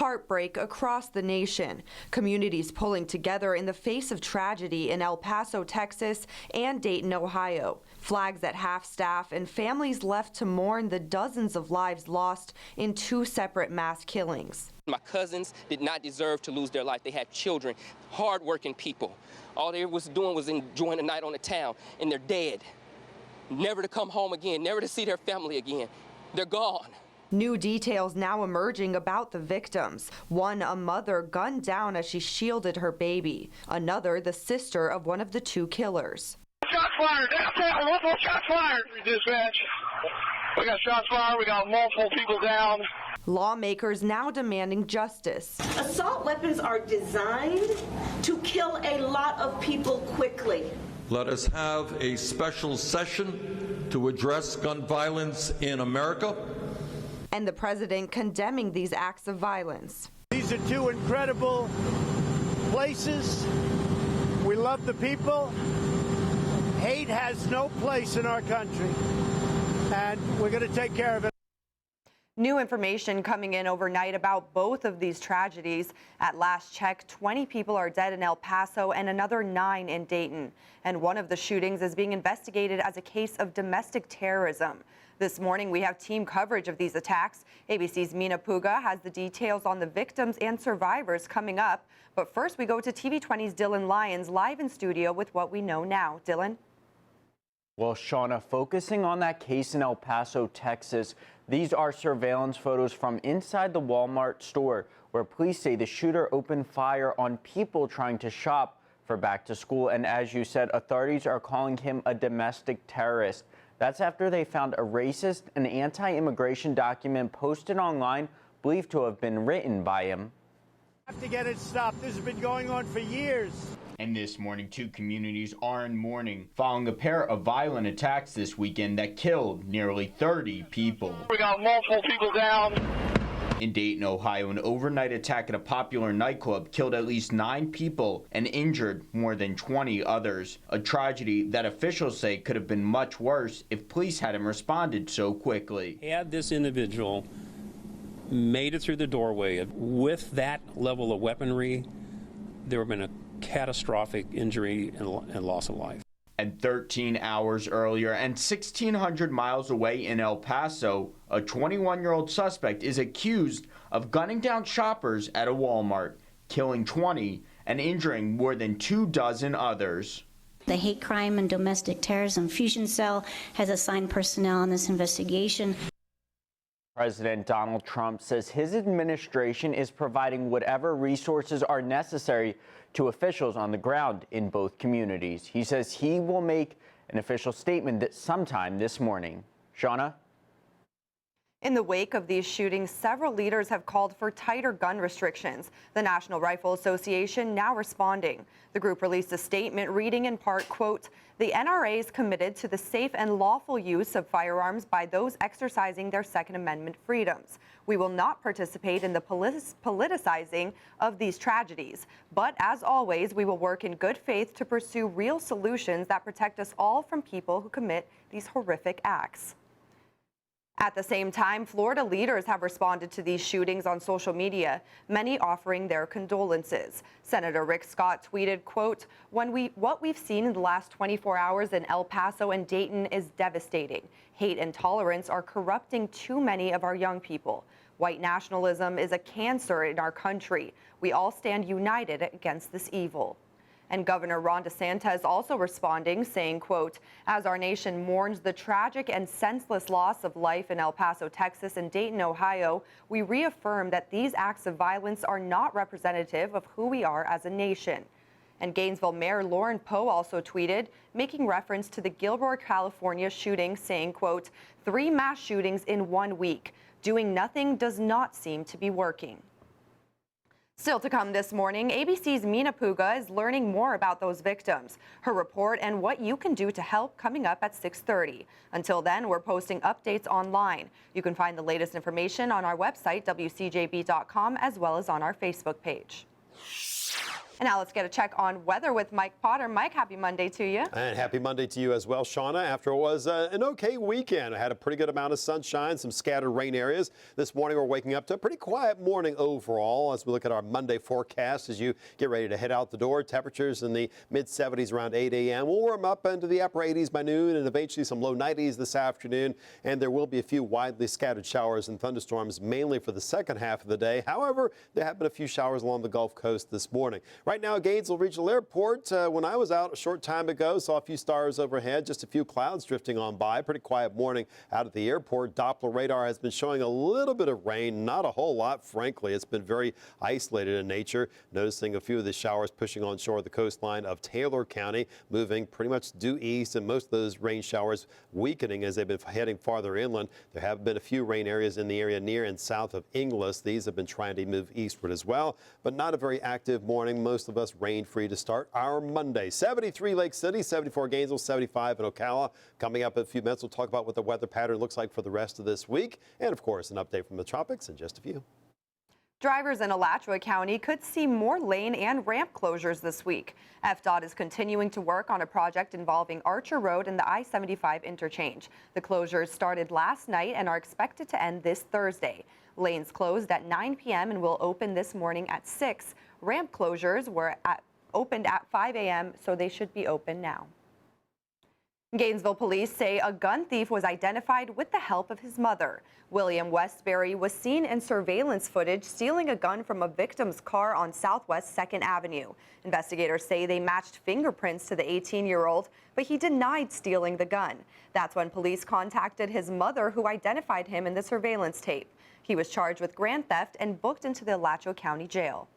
Heartbreak across the nation. Communities pulling together in the face of tragedy in El Paso, Texas, and Dayton, Ohio. Flags at half-staff and families left to mourn the dozens of lives lost in two separate mass killings. My cousins did not deserve to lose their life. They had children, hard-working people. All they was doing was enjoying the night on the town, and they're dead. Never to come home again, never to see their family again. They're gone. New details now emerging about the victims. One, a mother gunned down as she shielded her baby. Another, the sister of one of the two killers. Shots fired. Multiple shots fired. Dispatch. We got shots fired. We got multiple people down. Lawmakers now demanding justice. Assault weapons are designed to kill a lot of people quickly. Let us have a special session to address gun violence in America. And the president condemning these acts of violence. These are two incredible places. We love the people. Hate has no place in our country, and we're going to take care of it. New information coming in overnight about both of these tragedies. At last check, 20 people are dead in El Paso and another 9 in Dayton. And one of the shootings is being investigated as a case of domestic terrorism. This morning, we have team coverage of these attacks. ABC's Mina Puga has the details on the victims and survivors coming up. But first, we go to TV20's Dylan Lyons live in studio with what we know now. Dylan? Well, Shauna, focusing on that case in El Paso, Texas, these are surveillance photos from inside the Walmart store where police say the shooter opened fire on people trying to shop for back to school. And as you said, authorities are calling him a domestic terrorist. That's after they found a racist and anti-immigration document posted online believed to have been written by him. We have to get it stopped. This has been going on for years. And this morning, two communities are in mourning following a pair of violent attacks this weekend that killed nearly 30 people. We got multiple people down. In Dayton, Ohio, an overnight attack at a popular nightclub killed at least 9 people and injured more than 20 others. A tragedy that officials say could have been much worse if police hadn't responded so quickly. Had this individual made it through the doorway with that level of weaponry, there would have been a catastrophic injury and loss of life. And 13 hours earlier and 1,600 miles away in El Paso, a 21-year-old suspect is accused of gunning down shoppers at a Walmart, killing 20 and injuring more than 24 others. The Hate Crime and Domestic Terrorism Fusion Cell has assigned personnel on this investigation. President Donald Trump says his administration is providing whatever resources are necessary to officials on the ground in both communities. He says he will make an official statement that sometime this morning. Shauna? In the wake of these shootings, several leaders have called for tighter gun restrictions. The National Rifle Association now responding. The group released a statement reading in part, quote, "The NRA is committed to the safe and lawful use of firearms by those exercising their Second Amendment freedoms. We will not participate in the politicizing of these tragedies. But as always, we will work in good faith to pursue real solutions that protect us all from people who commit these horrific acts." At the same time, Florida leaders have responded to these shootings on social media, many offering their condolences. Senator Rick Scott tweeted, quote, what we've seen in the last 24 hours in El Paso and Dayton is devastating. Hate and tolerance are corrupting too many of our young people. White nationalism is a cancer in our country. We all stand united against this evil. And Governor Ron DeSantis also responding, saying, quote, "As our nation mourns the tragic and senseless loss of life in El Paso, Texas and Dayton, Ohio, we reaffirm that these acts of violence are not representative of who we are as a nation." And Gainesville Mayor Lauren Poe also tweeted, making reference to the Gilroy, California shooting, saying, quote, "3 mass shootings in 1 week. Doing nothing does not seem to be working." Still to come this morning, ABC's Mina Puga is learning more about those victims. Her report and what you can do to help coming up at 6:30. Until then, we're posting updates online. You can find the latest information on our website, WCJB.com, as well as on our Facebook page. And now let's get a check on weather with Mike Potter. Mike, happy Monday to you. And happy Monday to you as well, Shauna. After it was an okay weekend, I had a pretty good amount of sunshine, some scattered rain areas. This morning we're waking up to a pretty quiet morning overall as we look at our Monday forecast as you get ready to head out the door. Temperatures in the mid-70s around 8 a.m. We'll warm up into the upper 80s by noon and eventually some low 90s this afternoon. And there will be a few widely scattered showers and thunderstorms mainly for the second half of the day. However, there have been a few showers along the Gulf Coast this morning. Right now, Gainesville Regional Airport, when I was out a short time ago, saw a few stars overhead, just a few clouds drifting on by. Pretty quiet morning out at the airport. Doppler radar has been showing a little bit of rain, not a whole lot, frankly. It's been very isolated in nature. Noticing a few of the showers pushing on shore of the coastline of Taylor County, moving pretty much due east, and most of those rain showers weakening as they've been heading farther inland. There have been a few rain areas in the area near and south of Inglis. These have been trying to move eastward as well, but not a very active morning. Most of us rain-free to start our Monday. 73 Lake City, 74 Gainesville, 75 in Ocala. Coming up in a few minutes, we'll talk about what the weather pattern looks like for the rest of this week, and of course, an update from the tropics in just a few. Drivers in Alachua County could see more lane and ramp closures this week. FDOT is continuing to work on a project involving Archer Road and the I-75 interchange. The closures started last night and are expected to end this Thursday. Lanes closed at 9 p.m. and will open this morning at 6. Ramp closures were opened at 5 a.m., so they should be open now. Gainesville police say a gun thief was identified with the help of his mother. William Westbury was seen in surveillance footage stealing a gun from a victim's car on Southwest 2nd Avenue. Investigators say they matched fingerprints to the 18-year-old, but he denied stealing the gun. That's when police contacted his mother, who identified him in the surveillance tape. He was charged with grand theft and booked into the Alachua County Jail.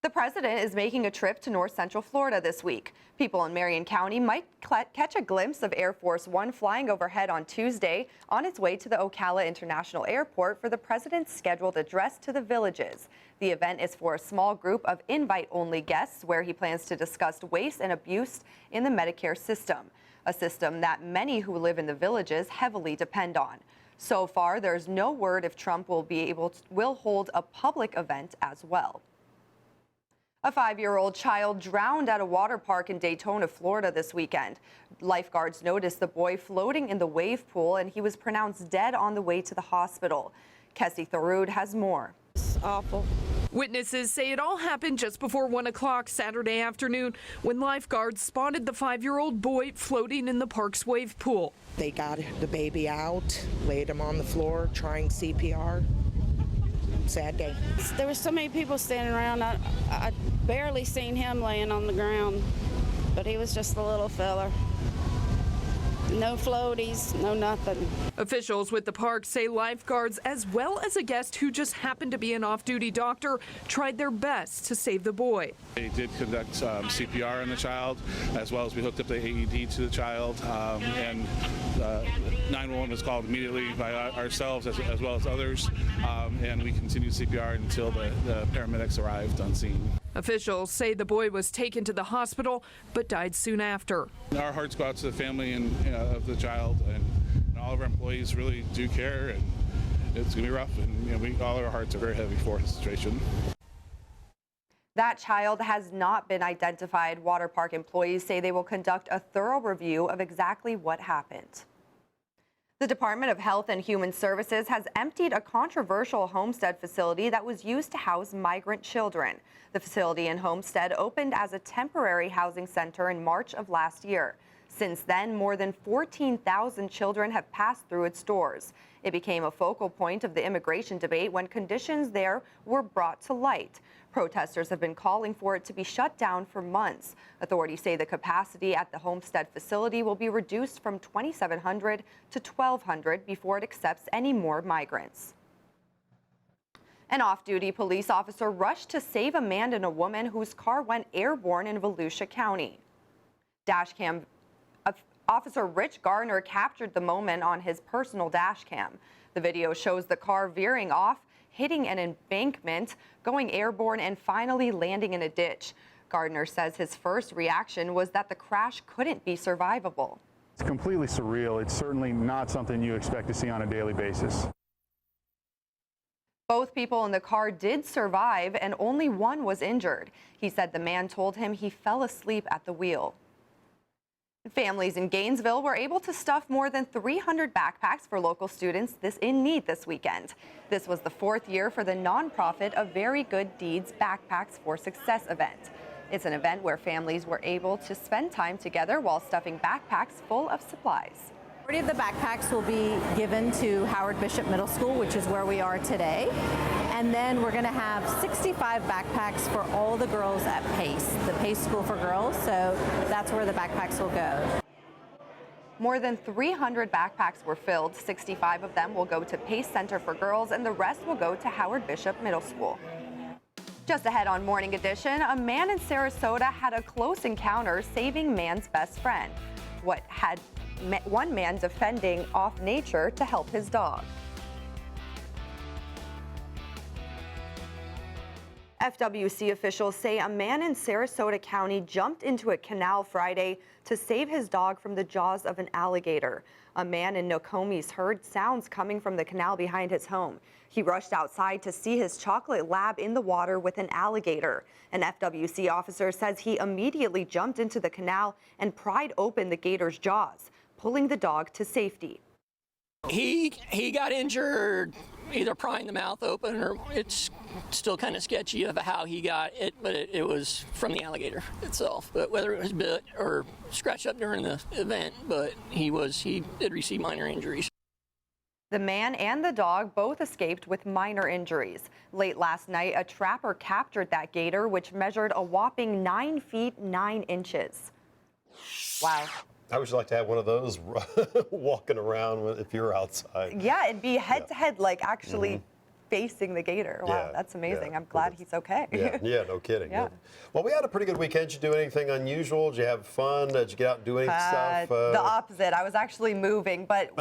The president is making a trip to north central Florida this week. People in Marion County might catch a glimpse of Air Force One flying overhead on Tuesday on its way to the Ocala International Airport for the president's scheduled address to the villages. The event is for a small group of invite-only guests where he plans to discuss waste and abuse in the Medicare system, a system that many who live in the villages heavily depend on. So far, there's no word if Trump will hold a public event as well. A 5-year-old child drowned at a water park in Daytona, Florida this weekend. Lifeguards noticed the boy floating in the wave pool, and he was pronounced dead on the way to the hospital. Kessie Tharud has more. It's awful. Witnesses say it all happened just before 1 o'clock Saturday afternoon when lifeguards spotted the 5-year-old boy floating in the park's wave pool. They got the baby out, laid him on the floor, trying CPR. Sad day. There were so many people standing around. I barely seen him laying on the ground, but he was just a little fella. No floaties, no nothing. Officials with the park say lifeguards, as well as a guest who just happened to be an off-duty doctor, tried their best to save the boy. They did conduct CPR on the child, as well as we hooked up the AED to the child, and 911 was called immediately by ourselves as well as others, and we continued CPR until the paramedics arrived on scene. Officials say the boy was taken to the hospital but died soon after. Our hearts go out to the family and of the child, and all of our employees really do care, and it's going to be rough, and all of our hearts are very heavy for the situation. That child has not been identified. Water park employees say they will conduct a thorough review of exactly what happened. The Department of Health and Human Services has emptied a controversial Homestead facility that was used to house migrant children. The facility in Homestead opened as a temporary housing center in March of last year. Since then, more than 14,000 children have passed through its doors. It became a focal point of the immigration debate when conditions there were brought to light. Protesters have been calling for it to be shut down for months. Authorities say the capacity at the Homestead facility will be reduced from 2,700 to 1,200 before it accepts any more migrants. An off-duty police officer rushed to save a man and a woman whose car went airborne in Volusia County. Dashcam Officer Rich Garner captured the moment on his personal dash cam. The video shows the car veering off, hitting an embankment, going airborne, and finally landing in a ditch. Gardner says his first reaction was that the crash couldn't be survivable. It's completely surreal. It's certainly not something you expect to see on a daily basis. Both people in the car did survive and only one was injured. He said the man told him he fell asleep at the wheel. Families in Gainesville were able to stuff more than 300 backpacks for local students in need this weekend. This was the 4th year for the nonprofit A Very Good Deeds Backpacks for Success event. It's an event where families were able to spend time together while stuffing backpacks full of supplies. The majority of the backpacks will be given to Howard Bishop Middle School, which is where we are today. And then we're going to have 65 backpacks for all the girls at PACE, the PACE School for Girls. So that's where the backpacks will go. More than 300 backpacks were filled. 65 of them will go to PACE Center for Girls, and the rest will go to Howard Bishop Middle School. Just ahead on Morning Edition, a man in Sarasota had a close encounter saving man's best friend. What had one man defending off nature to help his dog. FWC officials say a man in Sarasota County jumped into a canal Friday to save his dog from the jaws of an alligator. A man in Nokomis heard sounds coming from the canal behind his home. He rushed outside to see his chocolate lab in the water with an alligator. An FWC officer says he immediately jumped into the canal and pried open the gator's jaws, pulling the dog to safety. He got injured either prying the mouth open, or it's still kind of sketchy of how he got it, but it was from the alligator itself. But whether it was bit or scratched up during the event, but he did receive minor injuries. The man and the dog both escaped with minor injuries. Late last night, a trapper captured that gator, which measured a whopping 9 feet 9 inches. Wow. I would like to have one of those walking around if you're outside. Yeah, it'd be head to head, like actually facing the gator. Wow, Yeah, that's amazing. yeah. I'm glad he's okay. Yeah, no kidding. Yeah. Well, we had a pretty good weekend. Did you do anything unusual? Did you have fun? Did you get out and do any stuff? The opposite. I was actually moving, but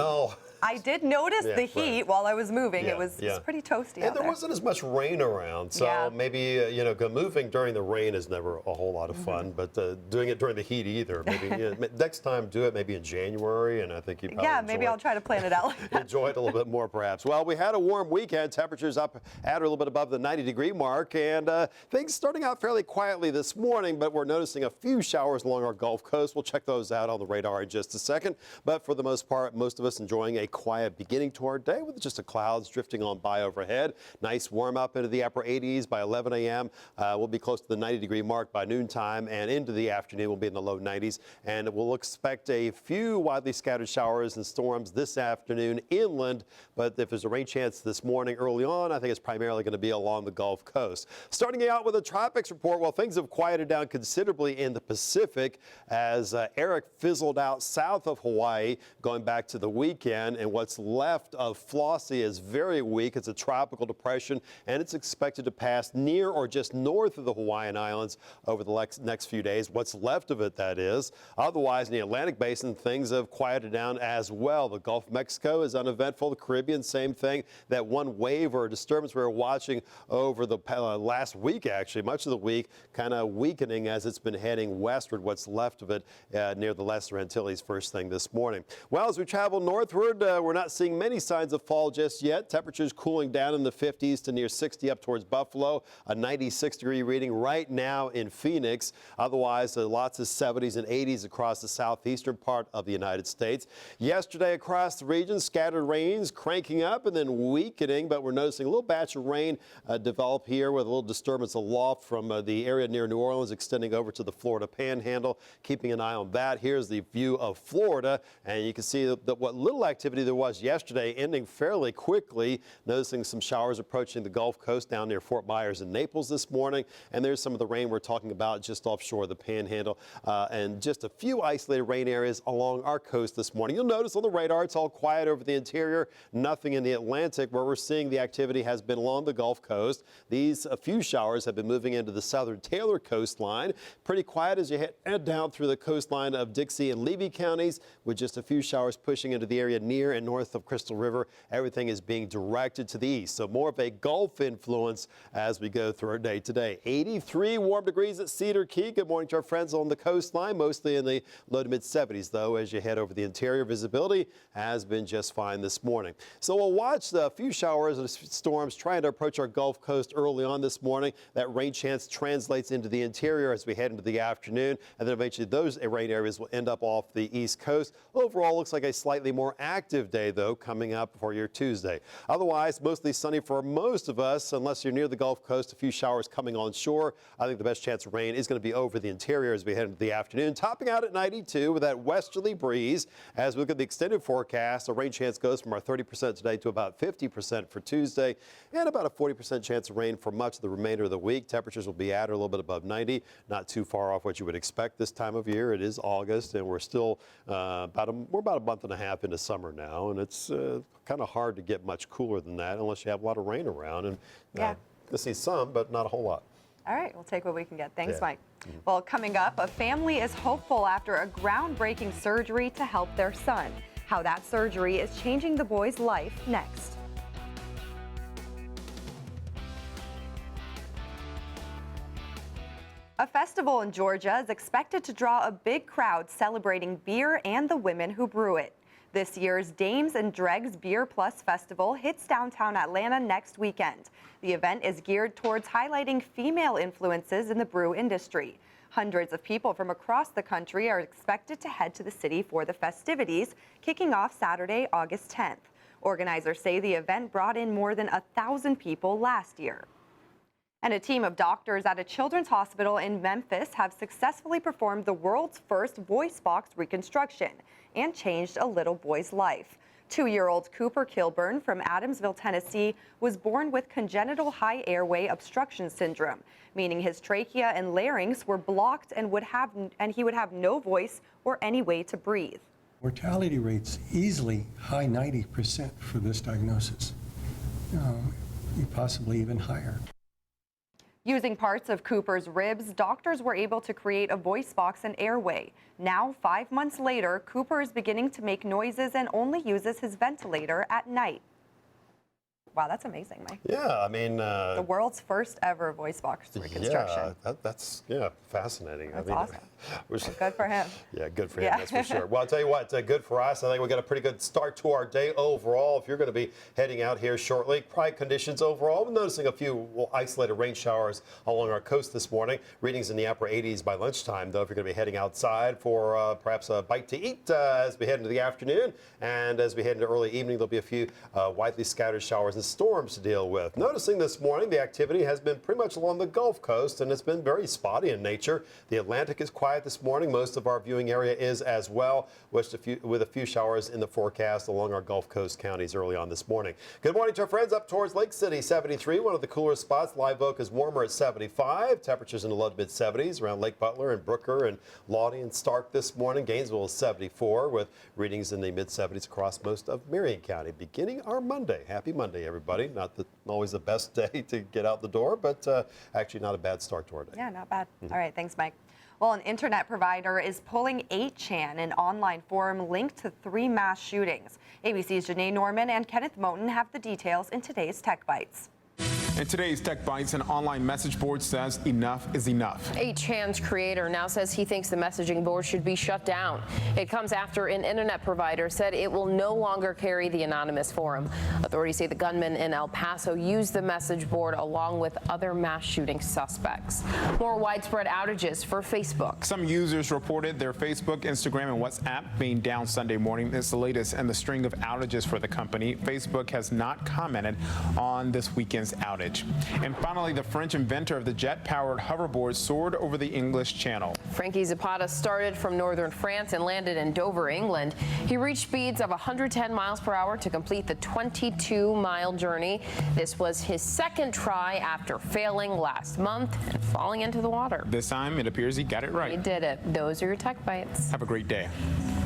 I did notice Yeah, the heat while I was moving. Yeah, It was yeah. pretty toasty And out there there. wasn't as much rain around, so maybe moving during the rain is never a whole lot of fun. But doing it during the heat either. Maybe next time do it maybe in January, and I think you probably maybe I'll try to plan it out. enjoy it a little bit more perhaps. Well, we had a warm weekend. Temperatures up at or a little bit above the 90-degree mark, and things starting out fairly quietly this morning, but we're noticing a few showers along our Gulf Coast. We'll check those out on the radar in just a second. But for the most part, most of us enjoying a quiet beginning to our day with just the clouds drifting on by overhead. Nice warm up into the upper 80s by 11 a.m. We'll be close to the 90-degree mark by noontime, and into the afternoon we'll be in the low 90s. And we'll expect a few widely scattered showers and storms this afternoon inland. But if there's a rain chance this morning early on, I think it's primarily going to be along the Gulf Coast. Starting out with a tropics report, well, things have quieted down considerably in the Pacific as Eric fizzled out south of Hawaii going back to the weekend, and what's left of Flossie is very weak. It's a tropical depression, and it's expected to pass near or just north of the Hawaiian Islands over the next few days. What's left of it, that is. Otherwise, in the Atlantic Basin, things have quieted down as well. The Gulf of Mexico is uneventful. The Caribbean, same thing. That one wave or disturbance we were watching over the last week, actually, much of the week, kind of weakening as it's been heading westward, what's left of it near the Lesser Antilles first thing this morning. Well, as we travel northward, we're not seeing many signs of fall just yet. Temperatures cooling down in the 50s to near 60 up towards Buffalo, a 96-degree reading right now in Phoenix. Otherwise, lots of 70s and 80s across the southeastern part of the United States. Yesterday across the region, scattered rains cranking up and then weakening, but we're noticing a little batch of rain develop here with a little disturbance aloft from the area near New Orleans extending over to the Florida Panhandle. Keeping an eye on that. Here's the view of Florida, and you can see that what little activity there was yesterday ending fairly quickly. Noticing some showers approaching the Gulf Coast down near Fort Myers and Naples this morning, and there's some of the rain we're talking about just offshore the Panhandle, and just a few isolated rain areas along our coast this morning. You'll notice on the radar it's all quiet over the interior, nothing in the Atlantic. Where we're seeing the activity has been along the Gulf Coast. A few showers have been moving into the southern Taylor coastline. Pretty quiet as you head down through the coastline of Dixie and Levy counties, with just a few showers pushing into the area near and north of Crystal River. Everything is being directed to the east, so more of a Gulf influence as we go through our day today. 83 warm degrees at Cedar Key. Good morning to our friends on the coastline, mostly in the low to mid 70s though as you head over the interior. Visibility has been just fine this morning. So we'll watch a few showers storms trying to approach our Gulf Coast early on this morning. That rain chance translates into the interior as we head into the afternoon, and then eventually those rain areas will end up off the East Coast. Overall, looks like a slightly more active day, though, coming up for your Tuesday. Otherwise, mostly sunny for most of us, unless you're near the Gulf Coast. A few showers coming on shore. I think the best chance of rain is going to be over the interior as we head into the afternoon, topping out at 92 with that westerly breeze. As we look at the extended forecast, the rain chance goes from our 30% today to about 50% for Tuesday, and about a 40% chance of rain for much of the remainder of the week. Temperatures will be at or a little bit above 90, not too far off what you would expect this time of year. It is August, and we're still about a month and a half into summer now, and it's kind of hard to get much cooler than that unless you have a lot of rain around. And you'll see some, but not a whole lot. All right, we'll take what we can get. Thanks, Yeah. Mike. Well, coming up, a family is hopeful after a groundbreaking surgery to help their son. How that surgery is changing the boy's life next. A festival in Georgia is expected to draw a big crowd celebrating beer and the women who brew it. This year's Dames and Dregs Beer Plus Festival hits downtown Atlanta next weekend. The event is geared towards highlighting female influences in the brew industry. Hundreds of people from across the country are expected to head to the city for the festivities, kicking off Saturday, August 10th. Organizers say the event brought in more than 1,000 people last year. And a team of doctors at a children's hospital in Memphis have successfully performed the world's first voice box reconstruction and changed a little boy's life. 2-year-old Cooper Kilburn from Adamsville, Tennessee, was born with congenital high airway obstruction syndrome, meaning his trachea and larynx were blocked and he would have no voice or any way to breathe. Mortality rates easily high 90% for this diagnosis, possibly even higher. Using parts of Cooper's ribs, doctors were able to create a voice box and airway. Now, 5 months later, Cooper is beginning to make noises and only uses his ventilator at night. Wow, that's amazing, Mike. Yeah, I mean... the world's first ever voice box reconstruction. Yeah, that's fascinating. That's I mean, awesome. Good for him. Yeah, good for him, that's for sure. Well, I'll tell you what, good for us. I think we got a pretty good start to our day overall. If you're going to be heading out here shortly, quiet conditions overall. We're noticing a few isolated rain showers along our coast this morning. Readings in the upper 80s by lunchtime, though, if you're going to be heading outside for perhaps a bite to eat as we head into the afternoon. And as we head into early evening, there'll be a few widely scattered showers and storms to deal with. Noticing this morning, the activity has been pretty much along the Gulf Coast, and it's been very spotty in nature. The Atlantic is quiet this morning. Most of our viewing area is as well, with a few showers in the forecast along our Gulf Coast counties early on this morning. Good morning to our friends up towards Lake City, 73, one of the cooler spots. Live Oak is warmer at 75. Temperatures in the low to mid-70s around Lake Butler and Brooker and Lawton and Stark this morning. Gainesville is 74 with readings in the mid-70s across most of Marion County. Beginning our Monday. Happy Monday, everybody. Not always the best day to get out the door, but actually not a bad start to our day. Yeah, not bad. All right, thanks, Mike. Well, an internet provider is pulling 8chan, an online forum linked to 3 mass shootings. ABC's Janae Norman and Kenneth Moten have the details in today's Tech Bites. In today's Tech Bites, an online message board says enough is enough. 8chan's creator now says he thinks the messaging board should be shut down. It comes after an internet provider said it will no longer carry the anonymous forum. Authorities say the gunman in El Paso used the message board along with other mass shooting suspects. More widespread outages for Facebook. Some users reported their Facebook, Instagram, and WhatsApp being down Sunday morning. It's the latest in the string of outages for the company. Facebook has not commented on this weekend's outage. And finally, the French inventor of the jet-powered hoverboard soared over the English Channel. Frankie Zapata started from northern France and landed in Dover, England. He reached speeds of 110 miles per hour to complete the 22-mile journey. This was his second try after failing last month and falling into the water. This time, it appears he got it right. He did it. Those are your Tech Bites. Have a great day.